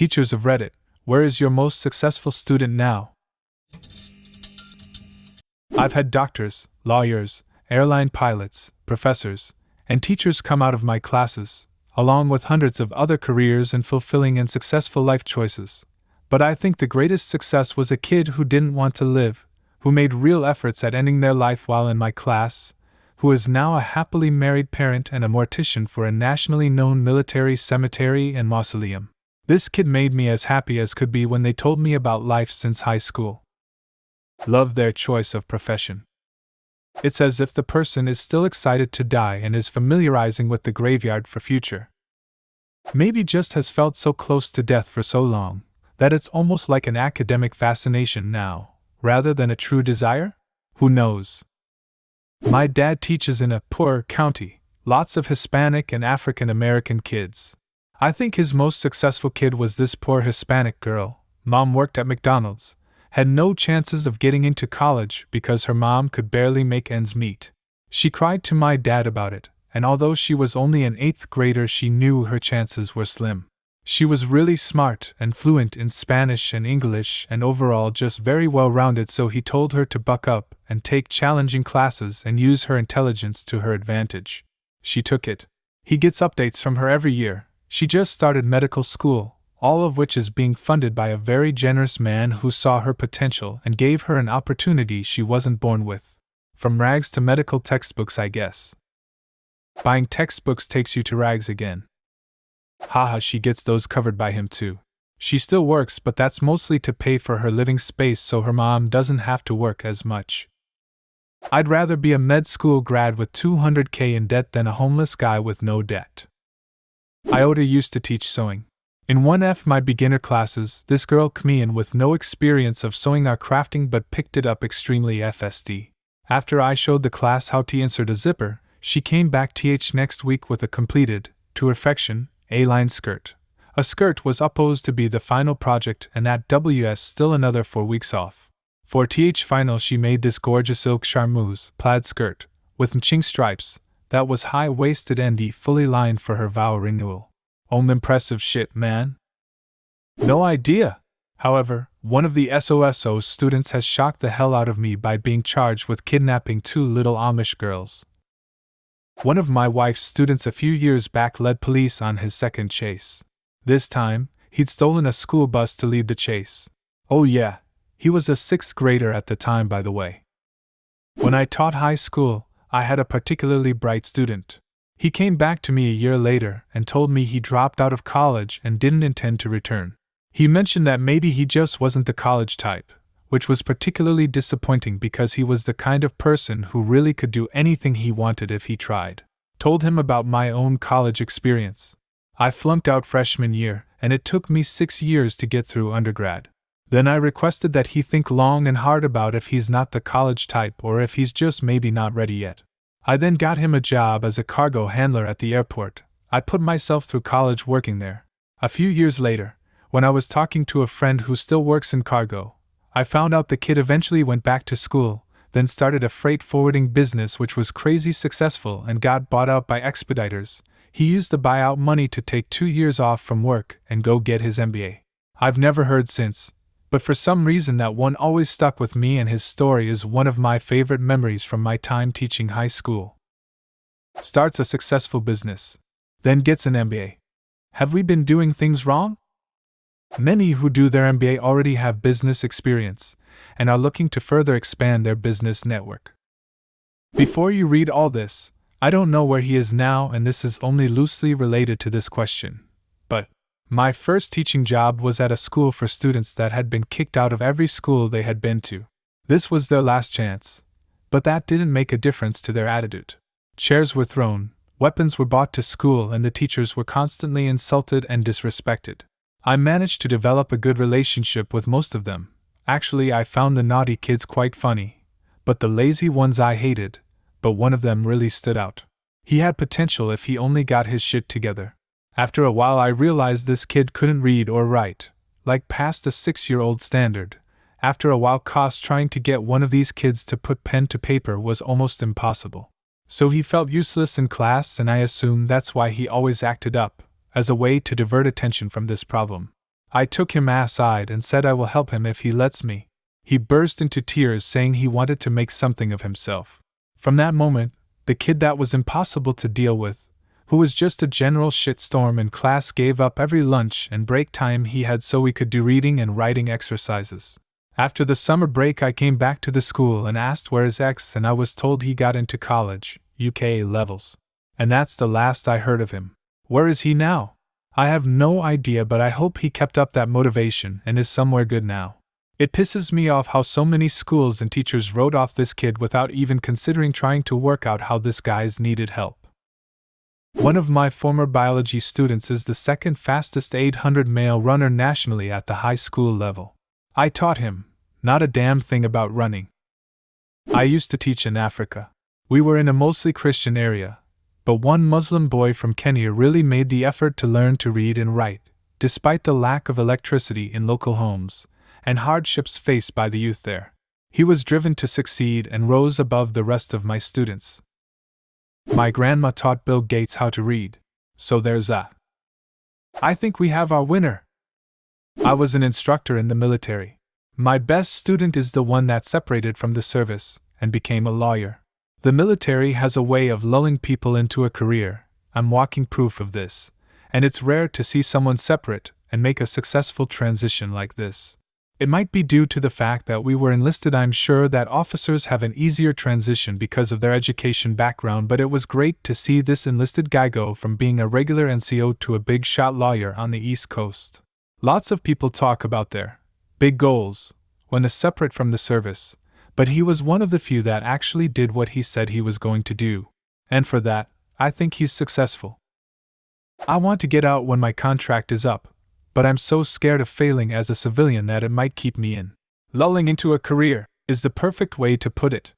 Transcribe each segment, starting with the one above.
Teachers of Reddit, where is your most successful student now? I've had doctors, lawyers, airline pilots, professors, and teachers come out of my classes, along with hundreds of other careers and fulfilling and successful life choices. But I think the greatest success was a kid who didn't want to live, who made real efforts at ending their life while in my class, who is now a happily married parent and a mortician for a nationally known military cemetery and mausoleum. This kid made me as happy as could be when they told me about life since high school. Love their choice of profession. It's as if the person is still excited to die and is familiarizing with the graveyard for future. Maybe just has felt so close to death for so long that it's almost like an academic fascination now, rather than a true desire? Who knows? My dad teaches in a poor county, lots of Hispanic and African American kids. I think his most successful kid was this poor Hispanic girl. Mom worked at McDonald's, had no chances of getting into college because her mom could barely make ends meet. She cried to my dad about it, and although she was only an 8th grader, she knew her chances were slim. She was really smart and fluent in Spanish and English and overall just very well-rounded, so he told her to buck up and take challenging classes and use her intelligence to her advantage. She took it. He gets updates from her every year. She just started medical school, all of which is being funded by a very generous man who saw her potential and gave her an opportunity she wasn't born with. From rags to medical textbooks, I guess. Buying textbooks takes you to rags again. Haha, she gets those covered by him too. She still works, but that's mostly to pay for her living space so her mom doesn't have to work as much. I'd rather be a med school grad with $200K in debt than a homeless guy with no debt. Iota used to teach sewing. In one of my beginner classes, this girl Khmean with no experience of sewing or crafting but picked it up extremely FSD. After I showed the class how to insert a zipper, she came back next week with a completed, to perfection, A-line skirt. A skirt was supposed to be the final project, and that was still another 4 weeks off. For final she made this gorgeous silk charmeuse plaid skirt, with matching stripes, that was high-waisted and fully lined for her vow renewal. Impressive shit, man. No idea. However, one of the SOSO students has shocked the hell out of me by being charged with kidnapping 2 little Amish girls. One of my wife's students a few years back led police on his second chase. This time, he'd stolen a school bus to lead the chase. Oh yeah, he was a 6th grader at the time, by the way. When I taught high school, I had a particularly bright student. He came back to me a year later and told me he dropped out of college and didn't intend to return. He mentioned that maybe he just wasn't the college type, which was particularly disappointing because he was the kind of person who really could do anything he wanted if he tried. Told him about my own college experience. I flunked out freshman year, and it took me 6 years to get through undergrad. Then I requested that he think long and hard about if he's not the college type or if he's just maybe not ready yet. I then got him a job as a cargo handler at the airport. I put myself through college working there. A few years later, when I was talking to a friend who still works in cargo, I found out the kid eventually went back to school, then started a freight forwarding business which was crazy successful and got bought out by expediters. He used the buyout money to take 2 years off from work and go get his MBA. I've never heard since, but for some reason that one always stuck with me, and his story is one of my favorite memories from my time teaching high school. Starts a successful business, then gets an MBA. Have we been doing things wrong? Many who do their MBA already have business experience and are looking to further expand their business network. Before you read all this, I don't know where he is now, and this is only loosely related to this question, but my first teaching job was at a school for students that had been kicked out of every school they had been to. This was their last chance, but that didn't make a difference to their attitude. Chairs were thrown, weapons were brought to school, and the teachers were constantly insulted and disrespected. I managed to develop a good relationship with most of them. Actually, I found the naughty kids quite funny, but the lazy ones I hated, but one of them really stood out. He had potential if he only got his shit together. After a while I realized this kid couldn't read or write, like past a 6-year-old standard. After a while, cost trying to get one of these kids to put pen to paper was almost impossible. So he felt useless in class, and I assume that's why he always acted up, as a way to divert attention from this problem. I took him aside and said I will help him if he lets me. He burst into tears saying he wanted to make something of himself. From that moment, the kid that was impossible to deal with, who was just a general shitstorm in class, gave up every lunch and break time he had so we could do reading and writing exercises. After the summer break I came back to the school and asked where his ex, and I was told he got into college, UK levels. And that's the last I heard of him. Where is he now? I have no idea, but I hope he kept up that motivation and is somewhere good now. It pisses me off how so many schools and teachers wrote off this kid without even considering trying to work out how this guy's needed help. One of my former biology students is the second fastest 800 male runner nationally at the high school level. I taught him not a damn thing about running. I used to teach in Africa. We were in a mostly Christian area, but one Muslim boy from Kenya really made the effort to learn to read and write, despite the lack of electricity in local homes and hardships faced by the youth there. He was driven to succeed and rose above the rest of my students. My grandma taught Bill Gates how to read, so there's that. I think we have our winner. I was an instructor in the military. My best student is the one that separated from the service and became a lawyer. The military has a way of lulling people into a career. I'm walking proof of this, and it's rare to see someone separate and make a successful transition like this. It might be due to the fact that we were enlisted. I'm sure that officers have an easier transition because of their education background, but it was great to see this enlisted guy go from being a regular NCO to a big shot lawyer on the East Coast. Lots of people talk about their big goals when they're separate from the service, but he was one of the few that actually did what he said he was going to do. And for that, I think he's successful. I want to get out when my contract is up, but I'm so scared of failing as a civilian that it might keep me in. Lulling into a career is the perfect way to put it.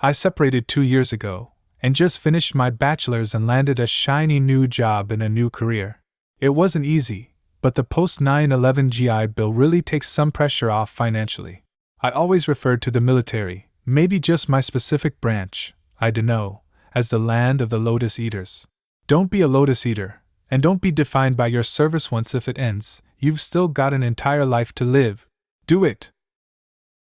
I separated 2 years ago, and just finished my bachelor's and landed a shiny new job in a new career. It wasn't easy, but the post-9/11 GI Bill really takes some pressure off financially. I always referred to the military, maybe just my specific branch, I dunno, as the land of the lotus eaters. Don't be a lotus eater. And don't be defined by your service. Once if it ends, you've still got an entire life to live. Do it!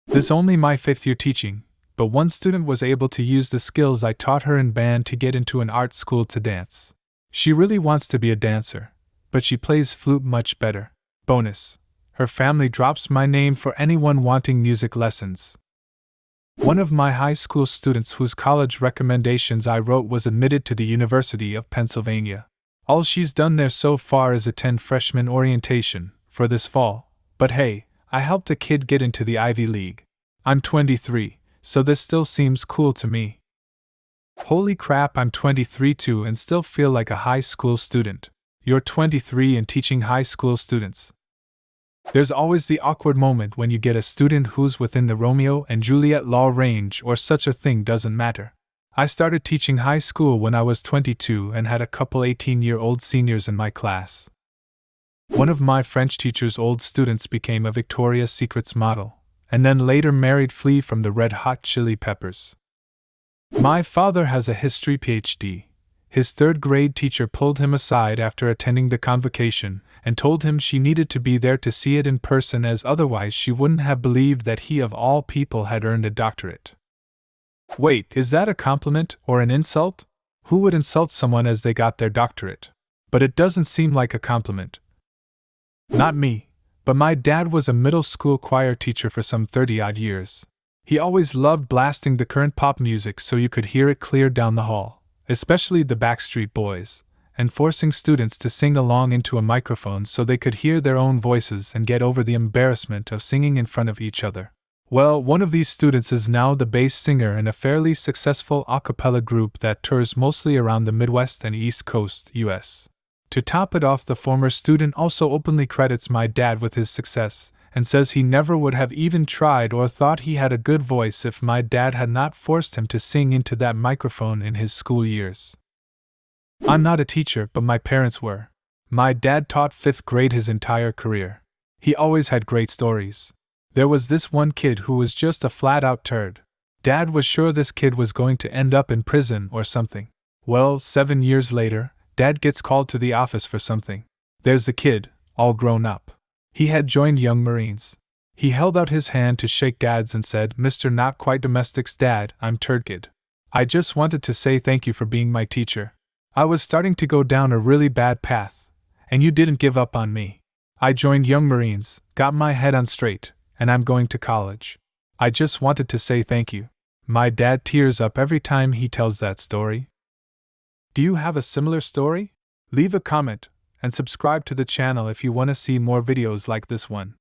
This is only my 5th year teaching, but one student was able to use the skills I taught her in band to get into an art school to dance. She really wants to be a dancer, but she plays flute much better. Bonus: her family drops my name for anyone wanting music lessons. One of my high school students whose college recommendations I wrote was admitted to the University of Pennsylvania. All she's done there so far is attend freshman orientation for this fall, but hey, I helped a kid get into the Ivy League. I'm 23, so this still seems cool to me. Holy crap, I'm 23 too and still feel like a high school student. You're 23 and teaching high school students. There's always the awkward moment when you get a student who's within the Romeo and Juliet law range, or such a thing doesn't matter. I started teaching high school when I was 22 and had a couple 18-year-old seniors in my class. One of my French teacher's old students became a Victoria's Secrets model, and then later married Flea from the Red Hot Chili Peppers. My father has a history PhD. His 3rd grade teacher pulled him aside after attending the convocation and told him she needed to be there to see it in person, as otherwise she wouldn't have believed that he of all people had earned a doctorate. Wait, is that a compliment or an insult? Who would insult someone as they got their doctorate? But it doesn't seem like a compliment. Not me, but my dad was a middle school choir teacher for some 30-odd years. He always loved blasting the current pop music so you could hear it clear down the hall, especially the Backstreet Boys, and forcing students to sing along into a microphone so they could hear their own voices and get over the embarrassment of singing in front of each other. Well, one of these students is now the bass singer in a fairly successful a cappella group that tours mostly around the Midwest and East Coast, US. To top it off, the former student also openly credits my dad with his success, and says he never would have even tried or thought he had a good voice if my dad had not forced him to sing into that microphone in his school years. I'm not a teacher, but my parents were. My dad taught 5th grade his entire career. He always had great stories. There was this one kid who was just a flat-out turd. Dad was sure this kid was going to end up in prison or something. Well, 7 years later, Dad gets called to the office for something. There's the kid, all grown up. He had joined Young Marines. He held out his hand to shake Dad's and said, "Mr. Not Quite Domestic's Dad, I'm Turgid. I just wanted to say thank you for being my teacher. I was starting to go down a really bad path, and you didn't give up on me. I joined Young Marines, got my head on straight, and I'm going to college. I just wanted to say thank you." My dad tears up every time he tells that story. Do you have a similar story? Leave a comment and subscribe to the channel if you want to see more videos like this one.